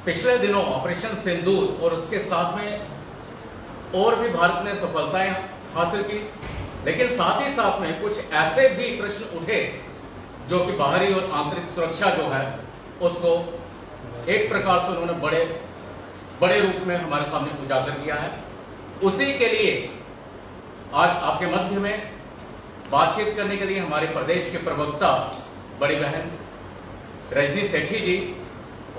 पिछले दिनों ऑपरेशन सिंदूर और उसके साथ में और भी भारत ने सफलताएं हासिल की, लेकिन साथ ही साथ में कुछ ऐसे भी प्रश्न उठे जो कि बाहरी और आंतरिक सुरक्षा जो है उसको एक प्रकार से उन्होंने बड़े रूप में हमारे सामने उजागर किया है। उसी के लिए आज आपके मध्य में बातचीत करने के लिए हमारे प्रदेश के प्रवक्ता बड़ी बहन रजनी सेठी जी,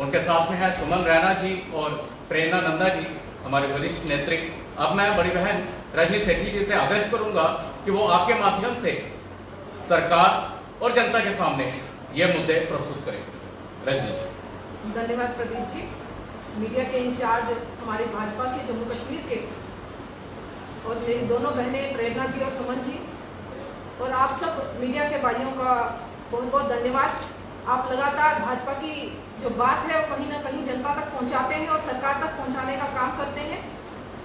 उनके साथ में है सुमन रैना जी और प्रेरणा नंदा जी, हमारे वरिष्ठ नेत्री। अब मैं बड़ी बहन रजनी सेठी जी से आग्रह करूंगा कि वो आपके माध्यम से सरकार और जनता के सामने ये मुद्दे प्रस्तुत करें। रजनी जी। धन्यवाद प्रदीप जी। मीडिया के इंचार्ज हमारे भाजपा के जम्मू कश्मीर के और मेरी दोनों बहनें प्रेरणा जी और सुमन जी और आप सब मीडिया के भाइयों का बहुत बहुत धन्यवाद। आप लगातार भाजपा की जो बात है वो कहीं ना कहीं जनता तक पहुंचाते हैं और सरकार तक पहुंचाने का काम करते हैं,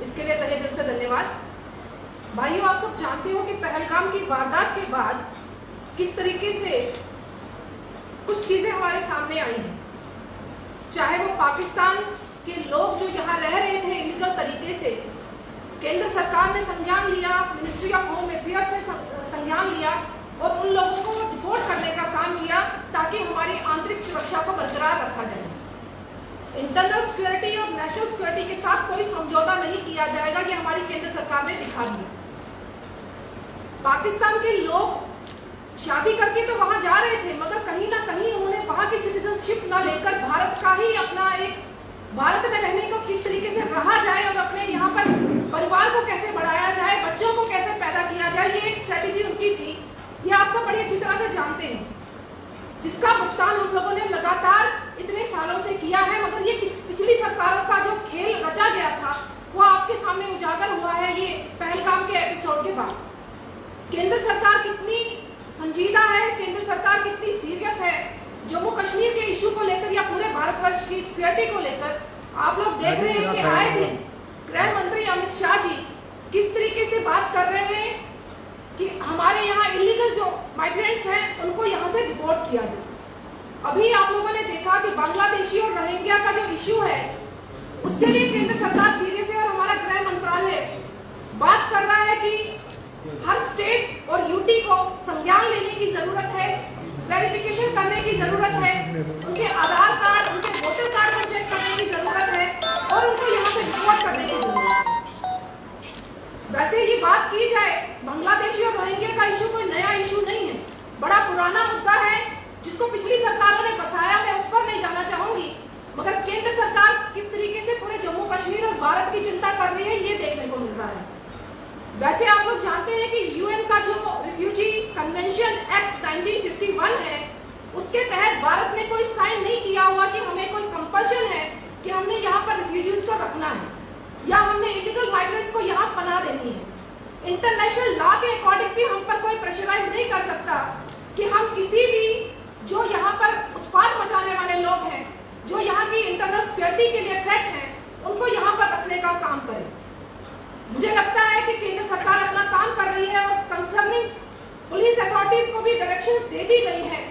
इसके लिए तहे दिल से धन्यवाद। भाइयों, आप सब जानते हो कि पहलगाम की वारदात के बाद किस तरीके से कुछ चीजें हमारे सामने आई हैं। चाहे वो पाकिस्तान के लोग जो यहाँ रह रहे थे इलीगल तरीके से, केंद्र सरकार ने संज्ञान लिया, मिनिस्ट्री ऑफ होम अफेयर्स ने संज्ञान लिया और उन लोगों को डिपोर्ट करने का काम किया ताकि हमारी आंतरिक सुरक्षा को बरकरार रखा जाए। इंटरनल सिक्योरिटी और नेशनल सिक्योरिटी के साथ कोई समझौता नहीं किया जाएगा, ये हमारी केंद्र सरकार ने दिखा दिया। पाकिस्तान के लोग शादी करके तो वहां जा रहे थे, मगर कहीं ना कहीं उन्होंने वहां की सिटीजनशिप ना लेकर भारत का ही अपना एक भारत में रहने को किस तरीके से रहा जाए और अपने यहाँ पर परिवार को कैसे बढ़ाया जाए, बच्चों को कैसे पैदा किया जाए, ये एक स्ट्रेटेजी उनकी थी। ये आप सब बड़ी अच्छी तरह से जानते हैं, जिसका भुगतान हम लोगों ने लगातार इतने सालों से किया है। मगर ये पिछली सरकारों का जो खेल रचा गया था वो आपके सामने उजागर हुआ है ये पहलगाम के एपिसोड के बाद। केंद्र सरकार कितनी संजीदा है, केंद्र सरकार कितनी सीरियस है जम्मू कश्मीर के इशू को लेकर या पूरे भारतवर्ष की सिक्योरिटी को लेकर। आप लोग देख रहे हैं कि आए दिन गृह मंत्री अमित शाह जी किस तरीके से बात कर रहे हैं कि हमारे यहाँ इलीगल जो माइग्रेंट्स हैं उनको यहाँ से डिपोर्ट किया जाए। अभी आप लोगों ने देखा कि बांग्लादेशी और रोहिंग्या का जो इश्यू है उसके लिए केंद्र सरकार सीरियस है और हमारा गृह मंत्रालय बात कर रहा है कि हर स्टेट और यूटी को संज्ञान लेने की जरूरत है, वेरिफिकेशन करने की जरूरत है, उनके आधार कार्ड, उनके वोटर कार्ड को चेक करने की जरूरत है और उनको यहाँ से डिपोर्ट करने की जरूरत है। वैसे ये बात की जाए, बांग्लादेशी और रोहिंग्या का इशू कोई नया इशू नहीं है, बड़ा पुराना मुद्दा है जिसको पिछली सरकारों ने बसाया। मैं उस पर नहीं जाना चाहूंगी, मगर केंद्र सरकार किस तरीके से पूरे जम्मू कश्मीर और भारत की चिंता कर रही है ये देखने को मिल रहा है। वैसे आप लोग जानते हैं कि यूएन का जो रिफ्यूजी कन्वेंशन एक्ट 1951 है उसके तहत भारत ने कोई साइन नहीं किया हुआ कि हमें कोई कंपल्शन है कि हमने यहाँ पर रिफ्यूजीज को रखना है या हमने इलीगल माइग्रेंट्स को यहाँ पनाह देनी है। इंटरनेशनल लॉ के अकॉर्डिंग भी हम पर कोई प्रेशराइज नहीं कर सकता कि हम किसी भी जो यहाँ पर उत्पाद मचाने वाले लोग हैं, जो यहाँ की इंटरनल सिक्योरिटी के लिए थ्रेट हैं, उनको यहाँ पर रखने का काम करें। मुझे लगता है कि केंद्र सरकार अपना काम कर रही है और कंसर्निंग पुलिस अथॉरिटीज को भी डायरेक्शंस दे दी गई हैं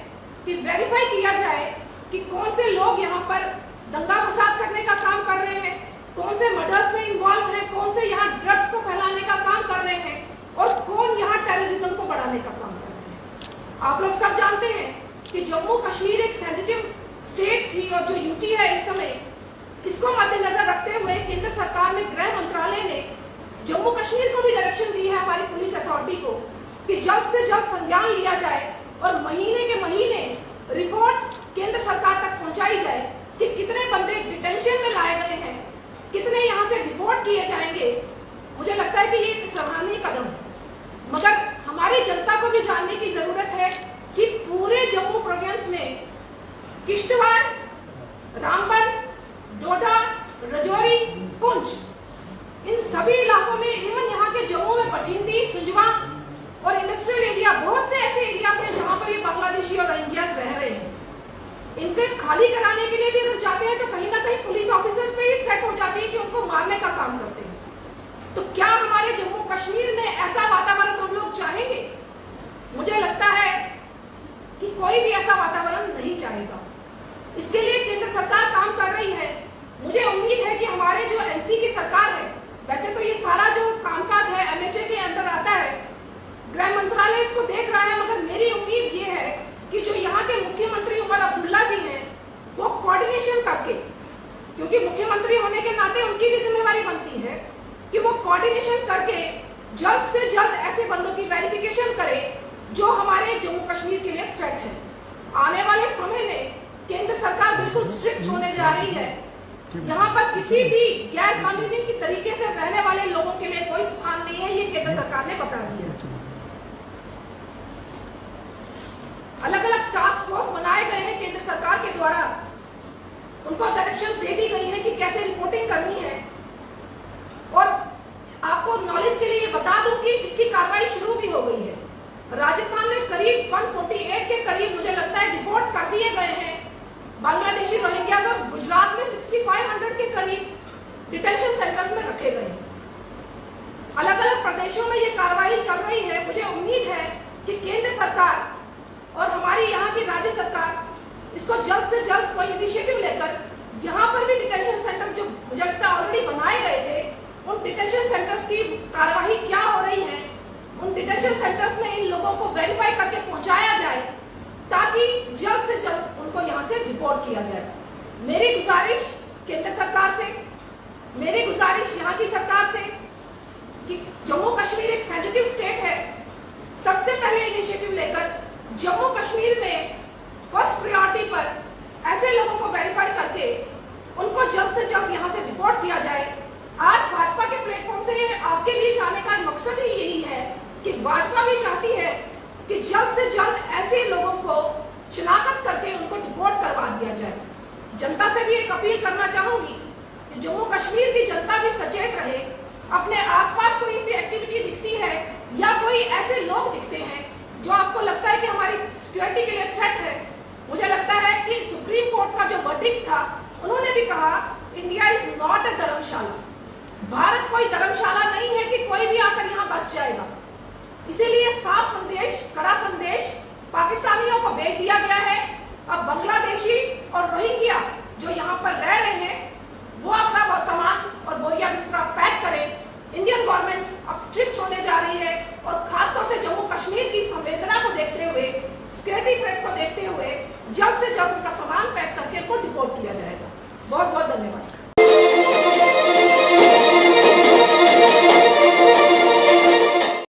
कि वेरीफाई किया जाए कि कौन से लोग यहाँ पर दंगा फसाद करने का काम कर रहे हैं, कौन से मर्डर्स में इन्वॉल्व हैं, कौन से यहाँ ड्रग्स को फैलाने का काम कर रहे हैं और कौन यहाँ टेररिज्म को बढ़ाने का काम कर रहे हैं। आप लोग सब जानते हैं कि जम्मू कश्मीर एक सेंसिटिव स्टेट थी और जो यूटी है इस समय, इसको मद्देनजर रखते हुए केंद्र सरकार ने, गृह मंत्रालय ने जम्मू कश्मीर को भी डायरेक्शन दी है हमारी पुलिस अथॉरिटी को कि जल्द से जल्द संज्ञान लिया जाए और महीने के महीने रिपोर्ट केंद्र सरकार तक पहुंचाई जाए कि कितने बंदे डिटेंशन में लाए गए हैं, कितने यहाँ से डिपोर्ट किए जाएंगे। मुझे लगता है कि ये एक सराहनीय कदम है, मगर हमारी जनता को भी जानने की जरूरत है कि पूरे जम्मू प्रोविंस में किश्तवाड़, रामबन, डोडा, राजौरी, पुंछ, इन सभी इलाकों में, इवन यहाँ के जम्मू में बठिंडी, सुजवा और इंडस्ट्रियल एरिया, बहुत से ऐसे एरियाज हैं जहाँ पर ये बांग्लादेशी और रोहिंग्यास रह रहे हैं। इनके खाली कराने के लिए भी अगर जाते हैं तो कहीं ना कहीं पुलिस ऑफिसर्स पे ही थ्रेट हो जाती है कि उनको मारने का काम करते हैं। तो क्या हमारे जम्मू कश्मीर में ऐसा वातावरण हम लोग चाहेंगे? मुझे लगता है कि कोई भी ऐसा वातावरण नहीं चाहेगा। इसके लिए केंद्र सरकार काम कर रही है मुझे उम्मीद है कि हमारे जो एनसी की सरकार है, वैसे तो ये सारा जो कामकाज है एमएचए के अंडर आता है, गृह मंत्रालय इसको देख रहा है, मगर मेरी उम्मीद ये है कि जो यहाँ के मुख्यमंत्री उमर अब्दुल्ला जी हैं, वो कोऑर्डिनेशन करके, क्योंकि मुख्यमंत्री होने के नाते उनकी भी जिम्मेवारी बनती है कि वो कोऑर्डिनेशन करके जल्द से जल्द ऐसे बंदों की वेरिफिकेशन करे जो हमारे जम्मू कश्मीर के लिए थ्रेट है। आने वाले समय में केंद्र सरकार बिल्कुल स्ट्रिक्ट होने जा रही है। यहाँ पर किसी भी गैर कानूनी की तरीके से रहने वाले लोगों के लिए कोई स्थान नहीं है, ये केंद्र सरकार ने बता दिया। अलग अलग टास्क फोर्स बनाए गए हैं केंद्र सरकार के द्वारा, उनको डायरेक्शंस दे दी गई है कि कैसे रिपोर्टिंग करनी है। और आपको नॉलेज के लिए ये बता दूं कि इसकी कार्रवाई शुरू भी हो गई है। राजस्थान में करीब 148 के करीब मुझे लगता है डिपोर्ट कर दिए गए हैं बांग्लादेशी रोहिंग्या, और गुजरात में 6500 के करीब डिटेंशन सेंटर्स में रखे गए हैं। अलग अलग प्रदेशों में ये कार्रवाई चल रही है। मुझे उम्मीद है कि केंद्र सरकार और हमारी यहाँ की राज्य सरकार इसको जल्द से जल्द कोई इनिशिएटिव लेकर यहाँ पर भी डिटेंशन सेंटर जो मुझे लगता है ऑलरेडी बनाए गए थे, उन डिटेंशन सेंटर्स की कार्यवाही क्या हो रही है, उन डिटेंशन सेंटर्स में इन लोगों को वेरीफाई करके पहुंचाया जाए ताकि जल्द से जल्द उनको यहाँ से डिपोर्ट किया जाए। मेरी गुजारिश केंद्र सरकार से, मेरी गुजारिश यहाँ की सरकार से कि जम्मू कश्मीर एक सेंसिटिव स्टेट है, सबसे पहले इनिशिएटिव लेकर जम्मू कश्मीर में फर्स्ट प्रायोरिटी पर ऐसे लोगों को वेरीफाई करके उनको जल्द से जल्द यहाँ से डिपोर्ट किया जाए। आज भाजपा के प्लेटफॉर्म से आपके लिए जाने का मकसद ही यही है कि भाजपा भी चाहती है कि जल्द से जल्द ऐसे लोगों को शिनाख्त करके उनको डिपोर्ट करवा दिया जाए। जनता से भी एक अपील करना चाहूंगी कि जम्मू कश्मीर की जनता भी सचेत रहे। अपने आसपास कोई ऐसी एक्टिविटी दिखती है या कोई ऐसे लोग दिखते हैं जो आपको लगता है कि हमारी सिक्योरिटी के लिए थ्रेट है, मुझे लगता है कि सुप्रीम कोर्ट का जो वर्डिक्ट था, उन्होंने भी कहा इंडिया इज नॉट अ धर्मशाला। भारत कोई धर्मशाला नहीं है कि कोई भी आकर यहाँ बस जाएगा। इसीलिए साफ संदेश, कड़ा संदेश पाकिस्तानियों को भेज दिया गया है। अब बांग्लादेशी और रोहिंग्या जो यहाँ पर रह रहे हैं वो अपना सामान और बोरिया बिस्तरा पैक करें। इंडियन गवर्नमेंट अब स्ट्रिक्ट होने जा रही है और खासतौर से जम्मू कश्मीर की संवेदना को देखते हुए, सिक्योरिटी थ्रेट को देखते हुए जल्द से जल्द उनका सामान पैक करके उनको डिपोर्ट किया जाएगा। बहुत बहुत धन्यवाद।